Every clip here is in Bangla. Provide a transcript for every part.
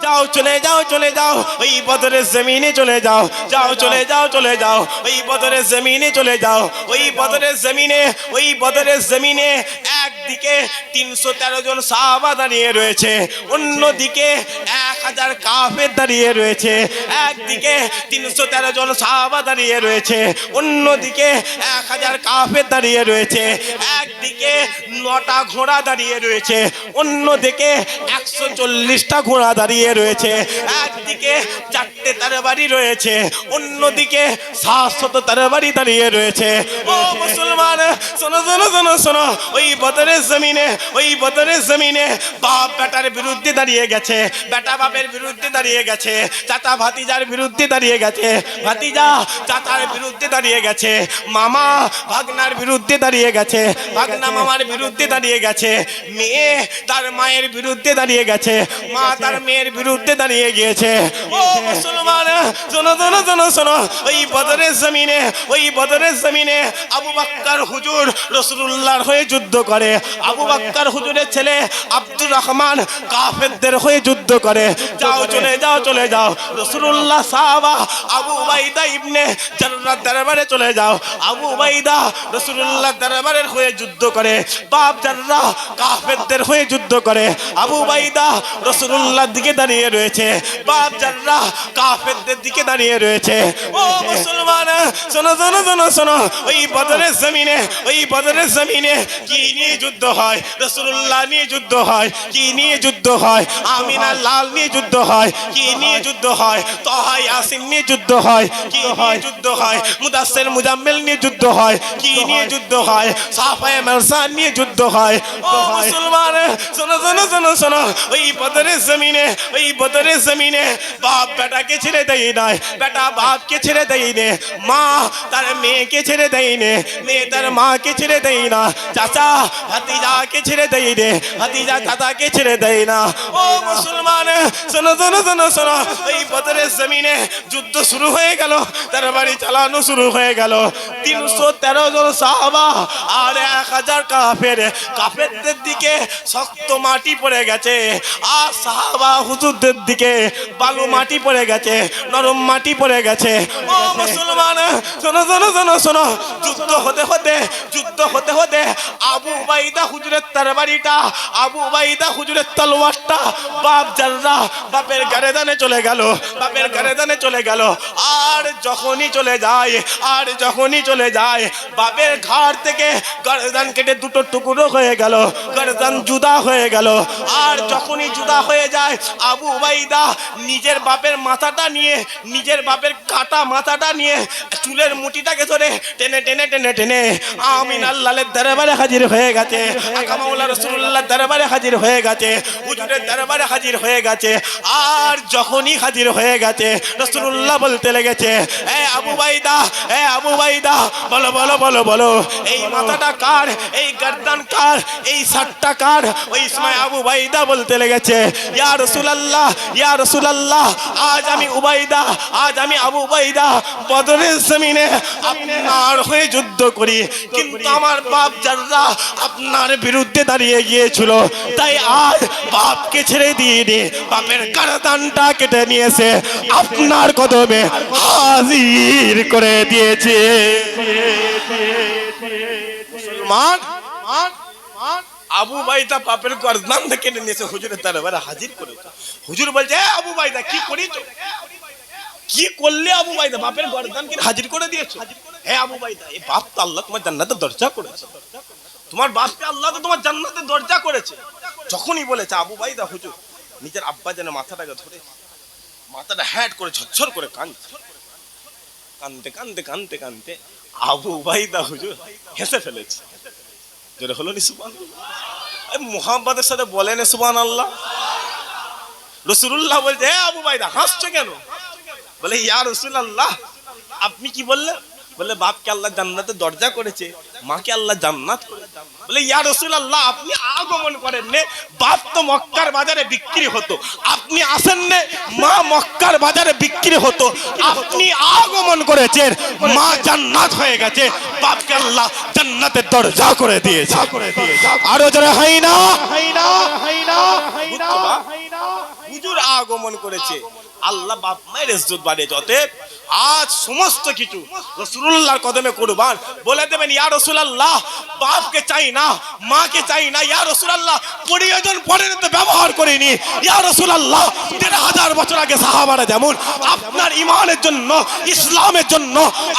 যাও চলে যাও চলে যাও ওই বদরের জমিনে চলে যাও, যাও চলে যাও চলে যাও ওই বদরের জমিনে চলে যাও। ওই বদরের জমিনে, ওই বদরের জমিনে একদিকে 313 জন সাহাবা দাঁড়িয়ে রয়েছে, অন্যদিকে 1000 কাফের দাঁড়িয়ে রয়েছে। একদিকে 313 জন সাহাবা দাঁড়িয়ে রয়েছে, অন্যদিকে 1000 কাফের দাঁড়িয়ে রয়েছে। একদিকে 9টা ঘোড়া দাঁড়িয়ে রয়েছে, অন্যদিকে 140টা ঘোড়া দাঁড়িয়ে রয়েছে। একদিকে 4টে তরবারি রয়েছে, অন্যদিকে 700 তরবারি দাঁড়িয়ে রয়েছে। ও মুসলমান শোনো শোনো শোনো শোনো, ওই বদরের জমিনে, ওই বদরের জমিনে বাপ বেটার বিরুদ্ধে দাঁড়িয়ে গেছে, বেটা বাপের বিরুদ্ধে দাঁড়িয়ে গেছে, চাচা ভাতিজার বিরুদ্ধে দাঁড়িয়ে গেছে, ভাতিজা চাচার বিরুদ্ধে দাঁড়িয়ে গেছে, মামা ভাগনার বিরুদ্ধে দাঁড়িয়ে গেছে, ভাগনা মামার বিরুদ্ধে দাঁড়িয়ে গেছে, মেয়ে তার মায়ের বিরুদ্ধে দাঁড়িয়ে গেছে, মা তার মেয়ের বিরুদ্ধে দাঁড়িয়ে গিয়েছে। ও মুসলমান শোনো শোনো শোনো শোনো, ওই বদরের জমিনে, ওই বদরের জমিনে আবু বকর হুজুর রাসূলুল্লাহর হয়ে যুদ্ধ করে। আবু বকর হুজুরের ছেলে আব্দুর রহমান কাফেরদের হয়ে যুদ্ধ করে। যাও চলে যাও চলে যাও রাসূলুল্লাহ সাহাবা আবু উবাইদা ইবনে জাররার দরবারে চলে যাও। আবু উবাইদা রাসূলুল্লাহ দরবারের হয়ে যুদ্ধ করে, বাপ জাররা কাফেরদের হয়ে যুদ্ধ করে। আবু উবাইদা রাসূলুল্লাহর দিকে দাঁড়িয়ে রয়েছে, বাপ জাররা কাফেরদের দিকে দাঁড়িয়ে রয়েছে। ও মুসলমান শোনো শোনো শোনো শোনো, ওই বদরের জমিনে, ওই বদরের জমিনে কি নিয়ে যুদ্ধ হয়? রাসূলুল্লাহ নিয়ে যুদ্ধ হয়। কি নিয়ে যুদ্ধ হয়? আমিনা লাল নিয়ে যুদ্ধ হয়। কি নিয়ে যুদ্ধ হয়? তাহা ইয়াসিন নিয়ে যুদ্ধ হয়। কি নিয়ে যুদ্ধ হয়? মুদাসসির মুজাম্মিল নিয়ে যুদ্ধ হয়। কি নিয়ে যুদ্ধ হয়? সাফায়ে মারসান নিয়ে যুদ্ধ হয়। ও মুসলমান শোনো শোনো শোনো শোনো, ওই বদরের জমিনে, ওই বদরের জমিনে বাপ বেটাকে ছেড়ে দেয় নাই, বেটা বাপকে ছেড়ে দেয় নে, মা তার মেয়েকে ছেড়ে দেয় নে, মেয়ে তার মাকে ছেড়ে দেয় না, চাচা ভাতিজাকে ছেড়ে দেয় নে, ভাতিজা চাচাকে ছেড়ে দেয় না। ও মুসলমান শোনো শোনো শোনো শোনো, এই বদরের জমিনে যুদ্ধ শুরু হয়ে গেল, তার বাড়ি চালানো শুরু হয়ে গেল। 313 জন সাহাবা আর 1000 কাফের, কাফেরদের দিকে শক্ত মাটি পড়ে গেছে, আর সাহাবা হুজুরদের দিকে বালু মাটি পড়ে গেছে, নরম মাটি পড়ে গেছে। ও মুসলমান শোনো শোনো শোনো শোনো, যুদ্ধ হতে হতে, যুদ্ধ হতে হতে আবু উবাইদা হুজুরের তরবারিটা, আবু উবাইদা হুজুরের তলোয়ারটা বাপ জাররা বাপের গর্দানে চলে গেল, বাপের গর্দানে চলে গেল। আর যখনই চলে যায়, আর যখনই চলে যায়, বাপের ঘাড় থেকে গর্দান কেটে দুটো টুকরো হয়ে গেল, গর্দান জুদা হয়ে গেল। আর যখনই জুদা হয়ে যায়, আবু উবাইদা নিজের বাপের মাথাটা নিয়ে, নিজের বাপের কাটা মাথাটা নিয়ে চুলের মুঠিটাকে ধরে টেনে টেনে টেনে টেনে আমিনা লালের দরবারে হাজির হয়ে গেছে, আকা মাওলা রাসূলুল্লাহ দরবারে হাজির হয়ে গেছে, হুজুরের দরবারে হাজির হয়ে গেছে। আর যখনই হাজির হয়ে গেছে, রাসূলুল্লাহ বলতে লেগেছে, এ আবু উবাইদা, এ আবু উবাইদা, বলো বলো বলো বলো, এই মাথাটা কার, এই গর্দান কার, এই সাতটা কার? ওই সময় আবু উবাইদা বলতে লেগেছে, ইয়া রাসূলুল্লাহ, ইয়া রাসূলুল্লাহ, আজ আমি উবাইদা, আজ আমি আবু উবাইদা বদরের জমিনে আপনার হয়ে যুদ্ধ করি, কিন্তু আমার বাপ জাররা আপনার বিরুদ্ধে দাঁড়িয়ে গিয়েছিল, তাই আজ বাপকে ছেড়ে দিয়ে দিয়ে বাপের গর্দানটা কেটে নিয়েছে, আপনার কদমে হাজির করে দিয়েছে। মুসলমান আবু উবাইদা বাপের গর্দান কেটে নিয়েছে, হুজুরের দরবারে হাজির করেছে। হুজুর বলছে, আবু উবাইদা কি করেছো, কি করলে আবু উবাইদা? বাপের গর্দান কেটে হাজির করে দিয়েছো। হ্যাঁ আবু উবাইদা, এই বাপ তো আল্লাহ তোমার জান্নাতের দরজা করেছে, তোমার বাপকে আল্লাহ তো তোমার জান্নাতের দরজা করেছে। যখনই বলেছে আবু উবাইদা হুজুর নিজের আব্বা যেন মাথাটাকে ধরে, মাথাটা হ্যাট করে ঝরঝর করে কাঁদছে, কাঁদতে কাঁদতে কাঁদতে কাঁদতে আবু উবাইদা হুজুর হেসে ফেলেছে। যেটা হলো নি সুবহানাল্লাহ, মুহাম্মাদের সাথে বলেন সুবহানাল্লাহ। রাসূলুল্লাহ বলছে, হে আবু উবাইদা হাসছো কেন? বলে, ইয়া রাসূলুল্লাহ আপনি কি বললেন? বলে, বাপকে আল্লাহ জান্নাতের দরজা করেছে, মাকে আল্লাহ জান্নাত করেছে। বলে ইয়া রাসূলুল্লাহ আপনি আগমন করেন নে, বাপ তো মক্কার বাজারে বিক্রি হতো, আপনি আসেন নে, মা মক্কার বাজারে বিক্রি হতো, আপনি আগমন করেছেন, মা জান্নাত হয়ে গেছে, বাপকে আল্লাহ জান্নাতের দরজা করে দিয়েছে। আরো যারা হাইনা হুজুর আগমন করেছে, আল্লাহ বাপ মায়ের ইজ্জত বাড়িয়ে যতে আজ সমস্ত কিছু রাসূলুল্লাহর কদমে কুরবান। বলে দেবেন ইয়া রাসূলুল্লাহ বাপকে চাই না, মাকে চাই না, ইয়া রাসূলুল্লাহ প্রয়োজন পড়ে তো ব্যবহার করিনি, ইয়া রাসূলুল্লাহ ১৫০০ বছর আগে সাহাবারা যেমন আপনার ঈমানের জন্য, ইসলামের জন্য,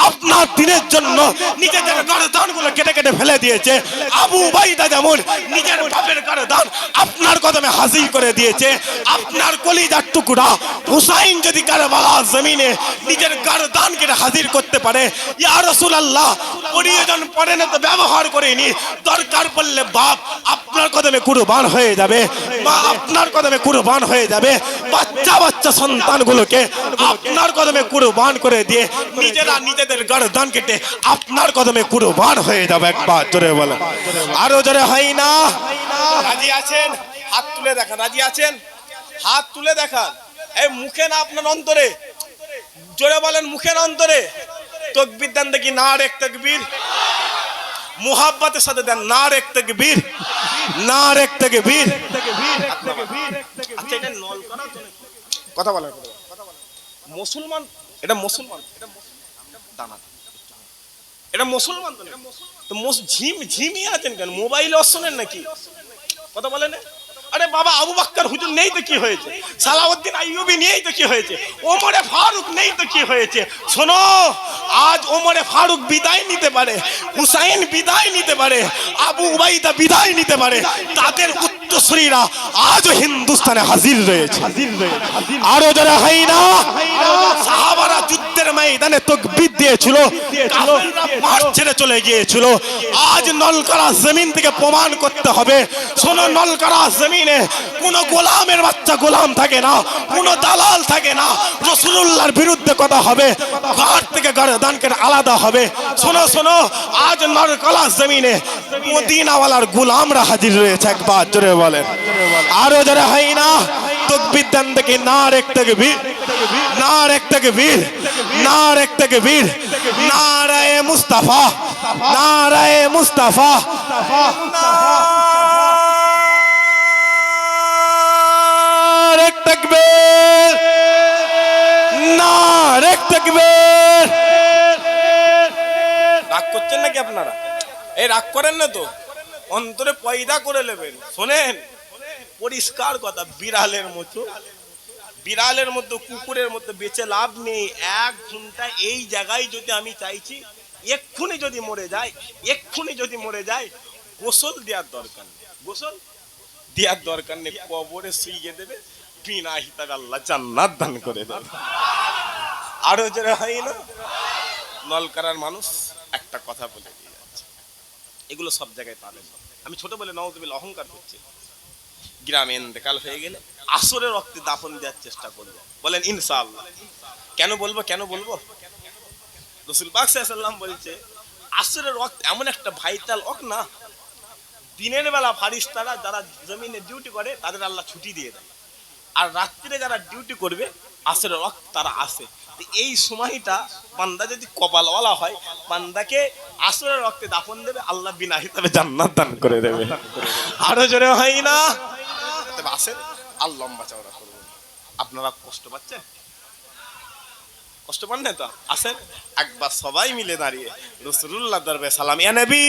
আপনার দ্বীনের জন্য নিজেদের গর্দানগুলো কেটে কেটে ফেলে দিয়েছে, আবু উবাইদা যেমন নিজের বাপের গর্দান আপনার কদমে হাজির করে দিয়েছে, আপনার কলিজার টুকরা হুসাইন যদি কারবালার জমিনে নিজের গর্দান কেটে হাজির করতে পারে, ইয়া রাসূলুল্লাহ প্রয়োজন পড়ে না তো ব্যবহার করেনি, দরকার পড়লে বাপ আপনার কদমে কুরবান হয়ে যাবে, মা আপনার কদমে কুরবান হয়ে যাবে, বাচ্চা বাচ্চা সন্তানগুলোকে আপনার কদমে কুরবান করে দিয়ে নিজেরা নিজেদের গর্দান কেটে আপনার কদমে কুরবান হয়ে যাবে। একবার জোরে বলেন, আরো জোরে হয় না? রাজি আছেন? হাত তুলে দেখান। রাজি আছেন? হাত তুলে দেখান। এই মুখে না আপনার অন্তরে, জোরে বলেন মুখের অন্তরে তাকবীর দেন দেখি, নারে তাকবীর। মুহাব্বতের সাথে দেন নারে তাকবীর, নারে তাকবীর। আচ্ছা এটা নল করা তো নাকি? কথা বলেন, মুসলমান, এটা মুসলমান, দানা, এটা মুসলমান তো নাকি? তো ঝিমিয়ে আছেন কেন? মোবাইলে শোনেন নাকি? কথা বলেন। আরে বাবা আবু বকর হুজুর নেই তো কি হয়েছে, সালাউদ্দিন আইয়ুবী নেই তো কি হয়েছে, ওমরে ফারুক নেই তো কি হয়েছে? শোনো, আজ ওমরে ফারুক বিদায় নিতে পারে, হুসাইন বিদায় নিতে পারে, আবু উবাইদা বিদায় নিতে পারে, তাদের উত্তরসূরিরা আজও হিন্দুস্তানে হাজির রয়েছে। আরো যারা হয় না, সাহাবারা যুদ্ধের ময়দানে তাকবীর দিয়েছিল, কাফেররা মাঠ ছেড়ে চলে গিয়েছিল। আজ নলকারা জমিন থেকে প্রমাণ করতে হবে। শোনো, নলকারা জমিনে কোনো গোলামের বাচ্চা গোলাম থাকে না, কোনো দালাল থাকে না। রাসূলুল্লাহর বিরুদ্ধে কথা হবে, ঘর থেকে গর্দানকে আলাদা হবে। শোনো শোনো, আজ নলকারা জমিনে মদিনাওয়ালার গোলামরা হাজির রয়েছে। একবার জোরে বলেন, আরো যারা হয় না তাকবীর দেন দেখি, নারে তাকবীর, নারে তাকবীর, নারে তাকবীর, নারায়ে মুস্তাফা, নারায়ে মুস্তাফা, নারে তাকবীর, নারে তাকবীর। রাগ করছেন নাকি আপনারা? এই রাগ করেন না তো, অন্তরে পয়দা করে নেবেন। শোনেন, পরিষ্কার কথা, বিড়ালের মতো কুকুরের মতো বেঁচে লাভ নেই। 1 ঘন্টা এই জায়গায় যদি আমি চাইছি এক্ষুনি যদি মরে যায়, গোসল দেওয়ার দরকার নেই, গোসল দেওয়ার দরকার নেই, কবরে শুইয়ে দেবে, বিনা হিসাবে আল্লাহ জান্নাত দান করে দেবে। আরো যারা হয় না, নলকারার মানুষ একটা কথা বলে দিয়ে যাচ্ছে, এগুলো সব জায়গায় পাবেন। আমি ছোট বলে নাউযুবিল্লাহ অহংকার করছি। গ্রামে ইন্তেকাল হয়ে গেলে আসরের রক্তে দাফন দেওয়ার চেষ্টা করবো, বলেন ইনশাআল্লাহ। কেন বলবো? রাসূল পাক সাল্লাল্লাহু আলাইহি ওয়াসাল্লাম বলছে, আসরের রক্ত এমন একটা ভাইটাল অক না, দিনের বেলা ফারিস্তারা যারা জমিনে ডিউটি করে তাদের আল্লাহ ছুটি দিয়ে দেয়, আর রাত্রিরে যারা ডিউটি করবে আসরের রক্ত তারা আসে। এই সময়টা বান্দা যদি কপালওয়ালা হয়, বান্দাকে আসরের রক্তে দাফন দেবে, আল্লাহ বিনা হিসাবে জান্নাত দান করে দেবে। আরো জোরে হয় না? আসেন, আর লম্বা চওড়া করবেন। আপনারা কষ্ট পাচ্ছেন? কষ্ট পান না তো? আসেন একবার সবাই মিলে দাঁড়িয়ে রাসূলুল্লাহ দরবারে সালাম, ইয়া নবী